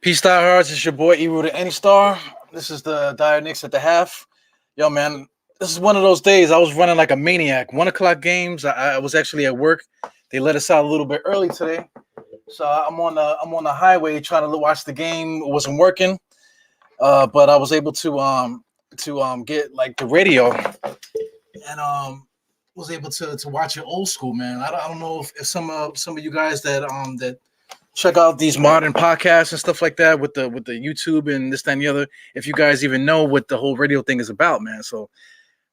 Peace, diehards. It's your boy Eru the Any Star. This is the DiehardKnicks at the half. Yo, man, this is one of those days I was running like a maniac. 1 o'clock games. I was actually at work. They let us out a little bit early today, so I'm on the highway trying to watch the game. It wasn't working, but I was able to get like the radio and was able to watch it old school, man. I don't know if some of you guys that check out these modern podcasts and stuff like that with the YouTube and this, that, and the other. If you guys even know what the whole radio thing is about, man. So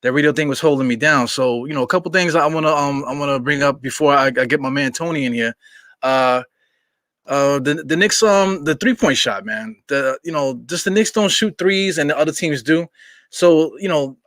that radio thing was holding me down. So a couple things I wanna bring up before I get my man Tony in here. Uh, the Knicks the 3-point shot, man. Just the Knicks don't shoot threes and the other teams do. So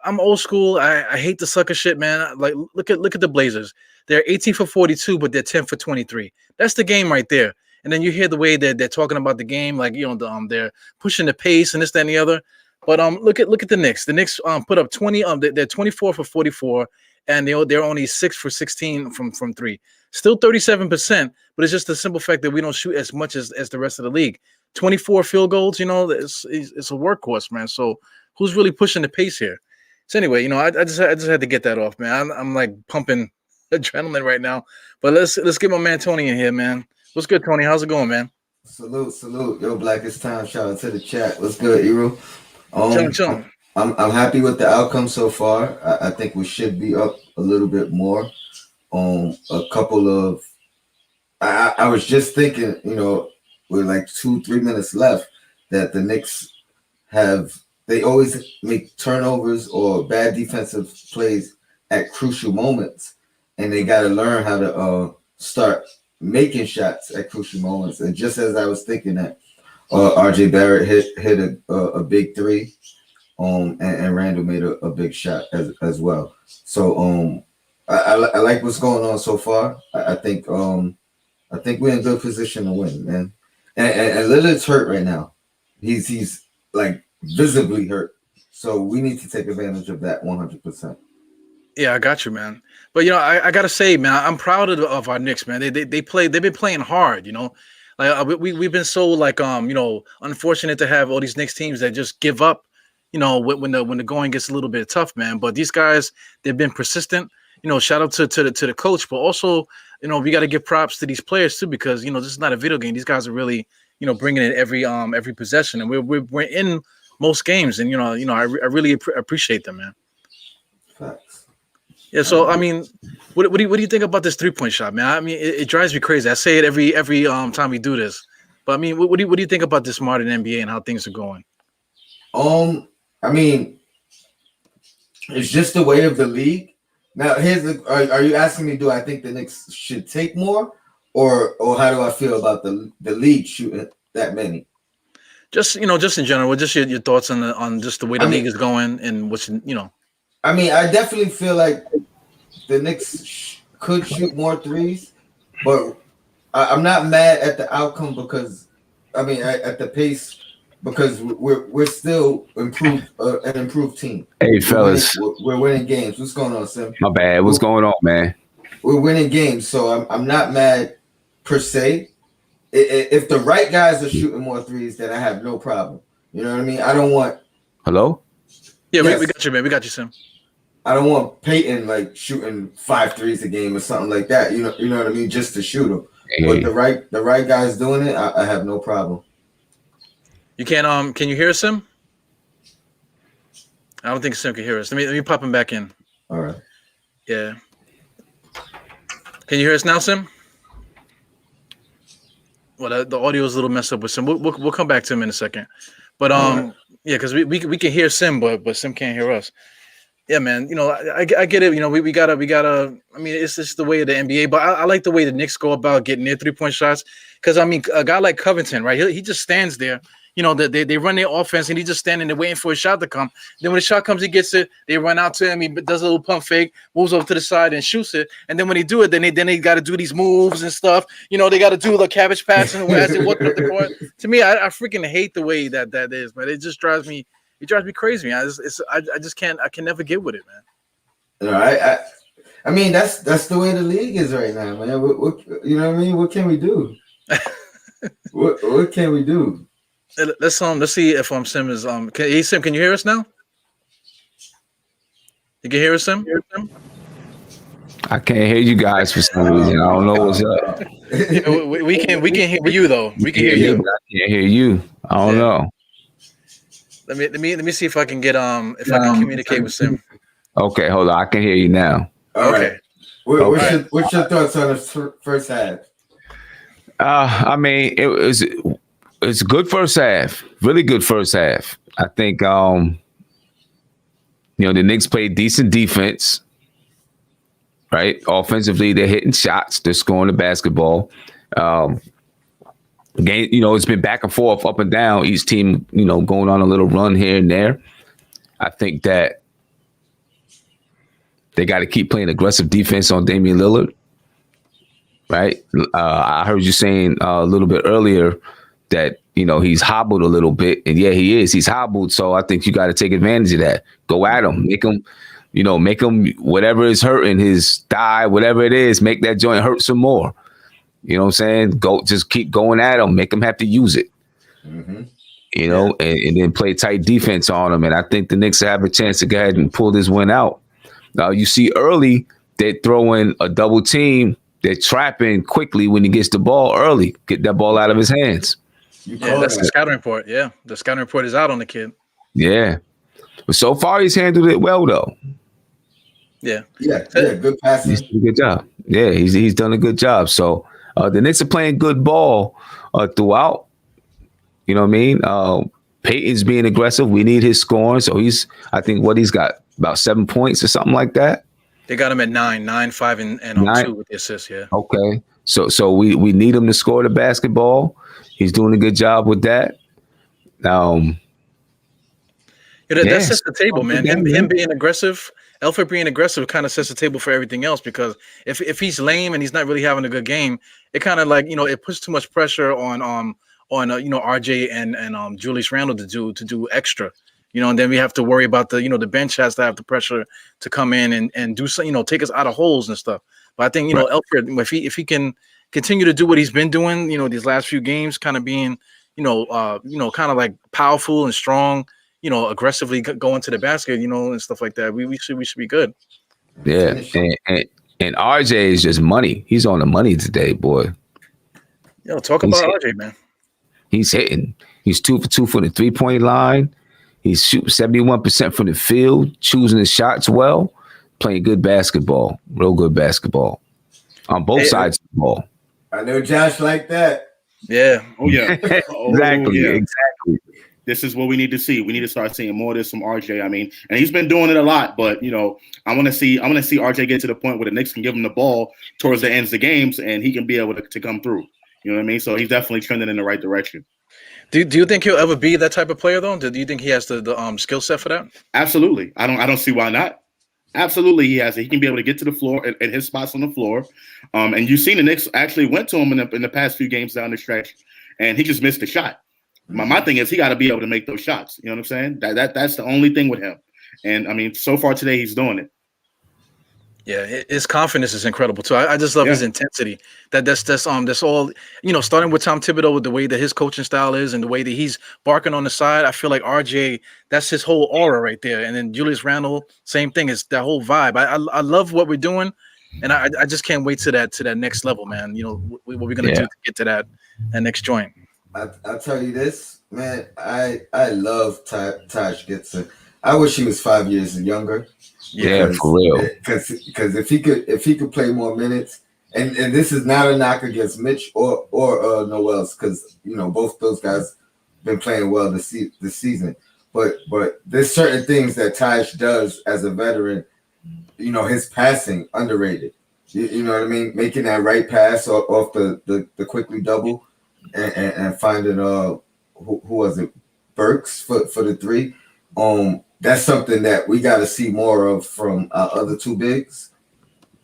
I'm old school. I hate the sucker shit, man. Like look at the Blazers. They're 18 for 42, but they're 10 for 23. That's the game right there. And then you hear the way that they're talking about the game, like they're pushing the pace and this, that, and the other. But look at the Knicks. The Knicks put up 20. They're 24 for 44, and they're only 6 for 16 from three. Still 37%, but it's just the simple fact that we don't shoot as much as the rest of the league. 24 field goals, it's a workhorse, man. So who's really pushing the pace here? So anyway, I just had to get that off, man. I'm like pumping adrenaline right now. But let's get my man Tony in here, man. What's good, Tony? How's it going, man? Salute. Yo, Blackest Time. Shout out to the chat. What's good, Eru? Chilling. I'm happy with the outcome so far. I think we should be up a little bit more. A couple of I was just thinking, with like 2-3 minutes left, that the Knicks they always make turnovers or bad defensive plays at crucial moments, and they got to learn how to start making shots at crucial moments. And just as I was thinking that, RJ Barrett hit a big three, and Randall made a big shot as well. So I like what's going on so far. I think we're in good position to win, man. And Lillard's hurt right now. He's like visibly hurt. So we need to take advantage of that 100%. Yeah, I got you, man. But I gotta say, man, I'm proud of our Knicks, man. They've been playing hard, Like we've been so like unfortunate to have all these Knicks teams that just give up, when the going gets a little bit tough, man. But these guys, they've been persistent. Shout out to the coach, but also we got to give props to these players too, because this is not a video game. These guys are really bringing in every possession, and we're in most games, and I really appreciate them, man. Facts. Yeah, so I mean, what do you think about this 3-point shot, man? I mean, it drives me crazy. I say it every time we do this, but I mean, what do you think about this modern NBA and how things are going? I mean, it's just the way of the league. Now, are you asking me? Do I think the Knicks should take more, or how do I feel about the league shooting that many? Just just in general, just your thoughts on just the way the league is going and what's I mean, I definitely feel like the Knicks could shoot more threes, but I'm not mad at the outcome because, at the pace, because we're still an improved team. Hey, fellas. We're winning games. What's going on, Sim? My bad. What's going on, man? We're winning games, so I'm not mad per se. If the right guys are shooting more threes, then I have no problem. You know what I mean? I don't want... Hello? Yeah, yes. we got you, man. We got you, Sim. I don't want Peyton like shooting 5 threes a game or something like that. You know what I mean? Just to shoot them. Hey. But the right guys doing it, I have no problem. You can you hear us, Sim? I don't think Sim can hear us. Let me pop him back in. All right. Yeah. Can you hear us now, Sim? Well, the audio is a little messed up with Sim. We'll come back to him in a second. But right. Yeah, because we can hear Sim, but Sim can't hear us. Yeah, man. I get it. We gotta. I mean, it's just the way of the NBA. But I like the way the Knicks go about getting their 3-point shots. Because I mean, a guy like Covington, right? He just stands there. They run their offense, and he's just standing there waiting for a shot to come. Then when the shot comes, he gets it. They run out to him. He does a little pump fake, moves over to the side, and shoots it. And then when they do it, then they got to do these moves and stuff. They got to do the cabbage patch and as they walk up the court. To me, I freaking hate the way that is, man. It just drives me. It drives me crazy, man. I just can't. I can never get with it, man. All right. I mean, that's the way the league is right now, man. What you know what I mean? What can we do? What can we do? Let's see if Sim is Sim, can you hear us now? You can hear us, Sim? I can't hear you guys for some reason. I don't know what's up. Yeah, we can hear you though. We can hear Yeah, you. but I can't hear you. I don't Yeah. know. Let me see if I can get if I can communicate with Sim. Okay, hold on. I can hear you now. All Okay. right. What, Okay. what's your thoughts on the first half? I mean, it's a good first half. Really good first half. I think the Knicks played decent defense. Right? Offensively, they're hitting shots, they're scoring the basketball. Game, it's been back and forth, up and down. Each team, going on a little run here and there. I think that they got to keep playing aggressive defense on Damian Lillard. Right? I heard you saying a little bit earlier that he's hobbled a little bit, and yeah, he is. He's hobbled, so I think you got to take advantage of that. Go at him, make him whatever is hurting his thigh, whatever it is, make that joint hurt some more. You know what I'm saying? Just keep going at him, make him have to use it. Mm-hmm. And then play tight defense on him. And I think the Knicks have a chance to go ahead and pull this win out. Now you see early they throw in a double team. They're trapping quickly when he gets the ball early. Get that ball out of his hands. Yeah, that's the scouting report. Yeah, the scouting report is out on the kid. Yeah, but so far he's handled it well though. Yeah, good passing. He's done a good job. Yeah, he's done a good job. So the Knicks are playing good ball throughout. You know what I mean? Peyton's being aggressive. We need his scoring. So I think he's got about 7 points or something like that. They got him at 9, 5, and 2 with the assists. Yeah. Okay. So we need him to score the basketball. He's doing a good job with that. That sets the table, man. Him being aggressive, Elfrid being aggressive, kind of sets the table for everything else. Because if he's lame and he's not really having a good game, it kind of it puts too much pressure on RJ and Julius Randle to do extra. And then we have to worry about the bench has to have the pressure to come in and do some, take us out of holes and stuff. But I think right. Elfrid, if he can continue to do what he's been doing, these last few games, kind of being kind of like powerful and strong, aggressively going to the basket, and stuff like that. We should be good. Yeah, and RJ is just money. He's on the money today, boy. Talk about RJ, man. He's hitting. He's 2 for 2 from the 3-point line. He's shooting 71% from the field, choosing his shots well, playing good basketball, real good basketball on both sides of the ball. I know Josh like that. Yeah. Oh yeah. Exactly. Exactly. This is what we need to see. We need to start seeing more of this from RJ. I mean, and he's been doing it a lot, but I want to see RJ get to the point where the Knicks can give him the ball towards the ends of the games and he can be able to come through. You know what I mean? So he's definitely trending in the right direction. Do you think he'll ever be that type of player though? Do you think he has the skill set for that? Absolutely. I don't see why not. Absolutely, he has it. He can be able to get to the floor at his spots on the floor. And you've seen the Knicks actually went to him in the past few games down the stretch, and he just missed the shot. My thing is he got to be able to make those shots. You know what I'm saying? That's the only thing with him. And I mean, so far today he's doing it. Yeah, his confidence is incredible too. I just love his intensity. That's all. Starting with Tom Thibodeau, with the way that his coaching style is and the way that he's barking on the side, I feel like RJ, that's his whole aura right there. And then Julius Randle, same thing. Is that whole vibe. I love what we're doing, and I just can't wait to that next level, man. What we're gonna do to get to that next joint. I'll tell you this, man. I love Taj Gibson. I wish he was 5 years younger. Yeah, for real. Because if he could play more minutes, and this is not a knock against Mitch or Noels, because both those guys been playing well this season. But there's certain things that Taj does as a veteran. His passing underrated. You know what I mean? Making that right pass off the quickly double, and finding who was it, Burks for the three. That's something that we got to see more of from our other two bigs.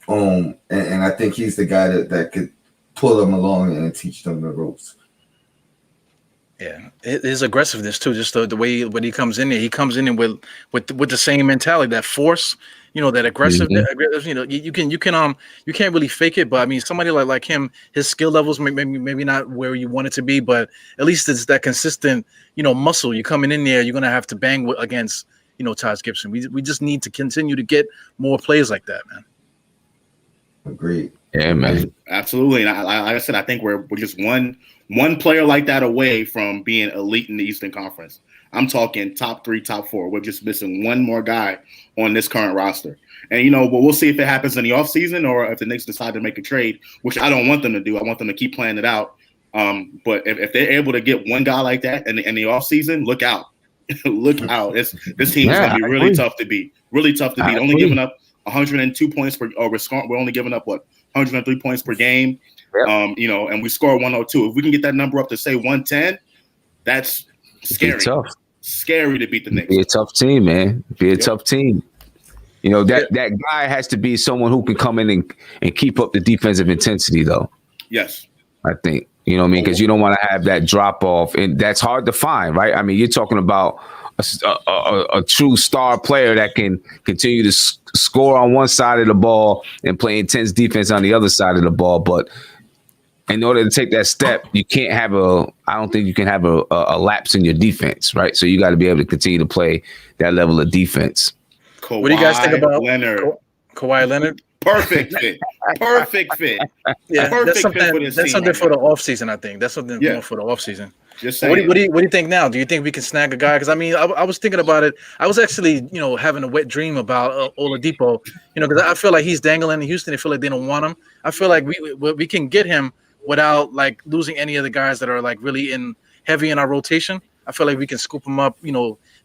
And I think he's the guy that could pull them along and teach them the ropes. Yeah, his aggressiveness too. Just the way when he comes in there, he comes in with the same mentality, that force, that aggressive. Mhm. You can't really fake it. But I mean, somebody like him, his skill levels maybe not where you want it to be, but at least it's that consistent, muscle. You're coming in there, you're gonna have to bang against, Taj Gibson. We just need to continue to get more plays like that, man. Agreed. Yeah, man. Absolutely. And like I said, I think we're just one player like that away from being elite in the Eastern Conference. I'm talking top 3, top 4. We're just missing one more guy on this current roster. And, but we'll see if it happens in the offseason or if the Knicks decide to make a trade, which I don't want them to do. I want them to keep playing it out. But if they're able to get one guy like that in the offseason, look out. Look out. This team is going to be really tough to beat. Really tough to beat. Only giving up 102 points per – or we're only giving up, 103 points per game. Yep. And we score 102. If we can get that number up to say 110, that's scary. Tough. Scary to beat the Knicks. Be a tough team, man. Be a tough team. That guy has to be someone who can come in and keep up the defensive intensity, though. Yes. I think. You know what I mean? Because you don't want to have that drop off, and that's hard to find, right? I mean, you're talking about a true star player that can continue to score on one side of the ball and play intense defense on the other side of the ball. But in order to take that step, I don't think you can have a lapse in your defense, right? So you got to be able to continue to play that level of defense. What do you guys think about Leonard? Kawhi Leonard? Perfect fit. Perfect fit. Yeah, perfect that's something for the offseason, I think. That's something for the offseason. Just saying. What do you think now? Do you think we can snag a guy? Because I mean, I was thinking about it. I was actually, having a wet dream about Oladipo. Because I feel like he's dangling in Houston. I feel like they don't want him. I feel like we can get him without like losing any of the guys that are like really heavy in our rotation. I feel like we can scoop him up.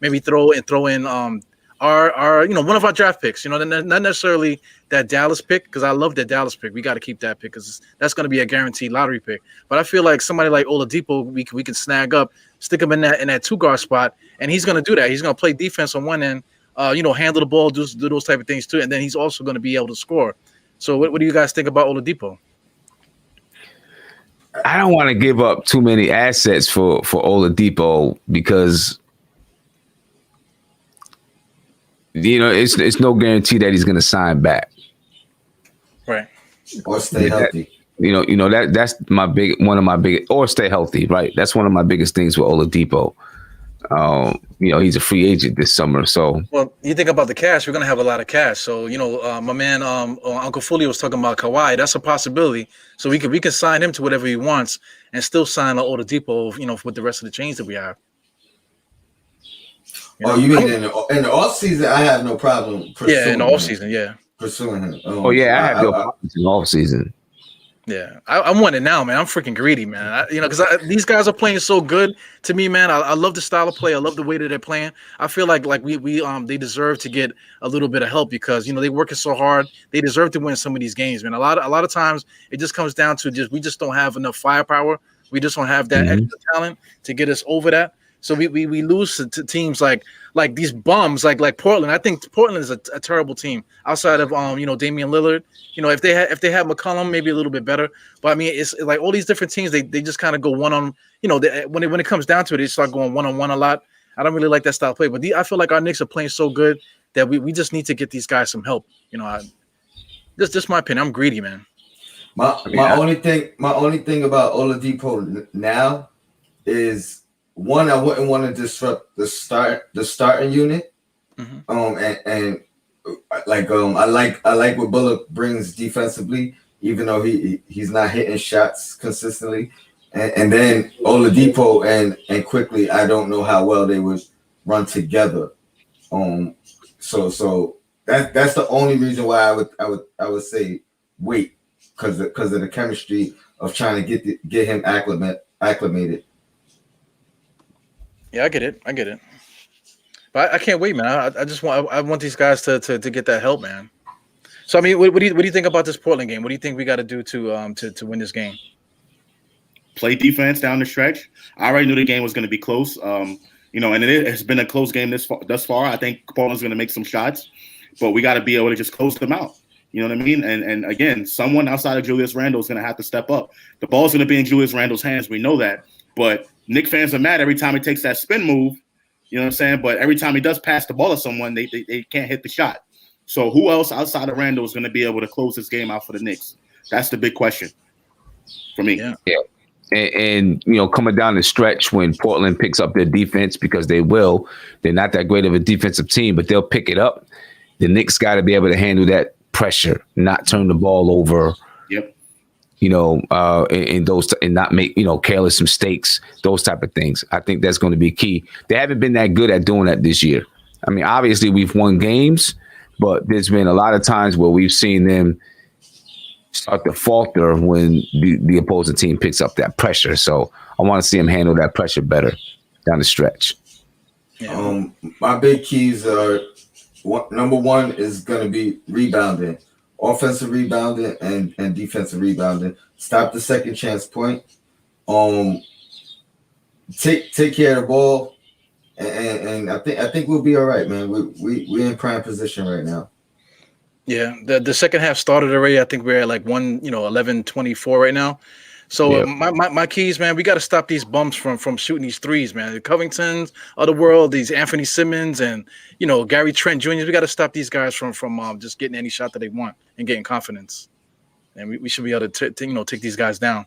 Maybe throw in our one of our draft picks. Not necessarily that Dallas pick, because I love that Dallas pick. We got to keep that pick because that's going to be a guaranteed lottery pick. But I feel like somebody like Oladipo, we can snag up, stick him in that 2-guard spot, and he's going to do that. He's going to play defense on one end, handle the ball, do those type of things too, and then he's also going to be able to score. So what do you guys think about Oladipo? I don't want to give up too many assets for Oladipo because it's no guarantee that he's going to sign back. Right. Or stay healthy. That's one of my big, or stay healthy, right? That's one of my biggest things with Oladipo. He's a free agent this summer, so. Well, you think about the cash, we're gonna have a lot of cash. So my man Uncle Fully was talking about Kawhi. That's a possibility. So we can sign him to whatever he wants and still sign Oladipo, with the rest of the chains that we have. You mean in the off season? I have no problem. Yeah, in the off season, yeah. Pursuing him. I have no problem in the off season. Yeah, I'm wanting now, man. I'm freaking greedy, man. Because these guys are playing so good to me, man. I love the style of play. I love the way that they're playing. I feel like we they deserve to get a little bit of help because they're working so hard. They deserve to win some of these games, man. A lot of times it just comes down to we just don't have enough firepower. We just don't have that extra talent to get us over that. So we lose to teams like these bums like Portland. I think Portland is a terrible team outside of Damian Lillard. If they had McCollum, maybe a little bit better. But I mean, it's like all these different teams. They just kind of go one on. When it comes down to it, they start going 1-on-1 a lot. I don't really like that style of play. But I feel like our Knicks are playing so good that we just need to get these guys some help. Just my opinion. I'm greedy, man. My only thing about Oladipo now is. One, I wouldn't want to disrupt the starting unit. Mm-hmm. I like what Bullock brings defensively, even though he's not hitting shots consistently. And then Oladipo and Quickly, I don't know how well they would run together. So that's the only reason why I would say wait, because of the chemistry of trying to get him acclimated. Yeah, I get it. But I can't wait, man. I want these guys to get that help, man. So I mean, what do you think about this Portland game? What do you think we got to do to win this game? Play defense down the stretch. I already knew the game was going to be close. And it's been a close game thus far. I think Portland's going to make some shots, but we got to be able to just close them out. You know what I mean? And again, someone outside of Julius Randle is going to have to step up. The ball's going to be in Julius Randle's hands. We know that. But Knicks fans are mad every time he takes that spin move. You know what I'm saying? But every time he does pass the ball to someone, they can't hit the shot. So who else outside of Randall is going to be able to close this game out for the Knicks? That's the big question for me. Yeah. And coming down the stretch when Portland picks up their defense, because they're not that great of a defensive team, but they'll pick it up. The Knicks got to be able to handle that pressure, not turn the ball over. Yep. And not make careless mistakes, those type of things. I think that's going to be key. They haven't been that good at doing that this year. I mean, obviously we've won games, but there's been a lot of times where we've seen them start to falter when the opposing team picks up that pressure. So I want to see them handle that pressure better down the stretch. Yeah. My big keys are number one is going to be rebounding, offensive rebounding and defensive rebounding. Stop the second chance point. Take care of the ball, and I think we'll be all right, man. We're in prime position right now. Yeah, the second half started already. I think we're at like 11-24 right now. So my keys, man, we got to stop these bums from shooting these threes, man. The Covingtons of the world, these Anthony Simmons and Gary Trent Jr. We got to stop these guys from just getting any shot that they want and getting confidence. And we should be able to take these guys down.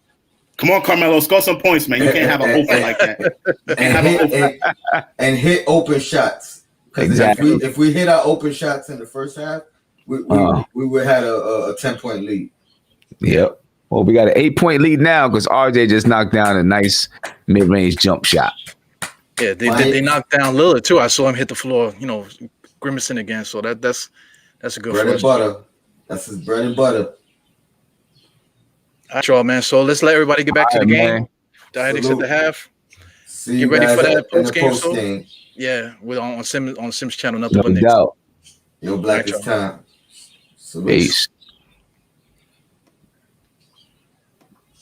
Come on, Carmelo, score some points, man. You can't have an open like that. And hit open shots. Exactly. If we hit our open shots in the first half, we would have a 10-point lead. Yep. Well, we got an 8-point lead now because RJ just knocked down a nice mid-range jump shot. Yeah, they knocked down Lillard too. I saw him hit the floor, grimacing again. So that's a good bread and butter. That's his bread and butter. All right, y'all, man. So let's let everybody get back to the game. DiehardKnicks at the half. Get ready for that post game. Yeah, we're on Sims channel. Nothing but no doubt. Yo, Black is time. Peace.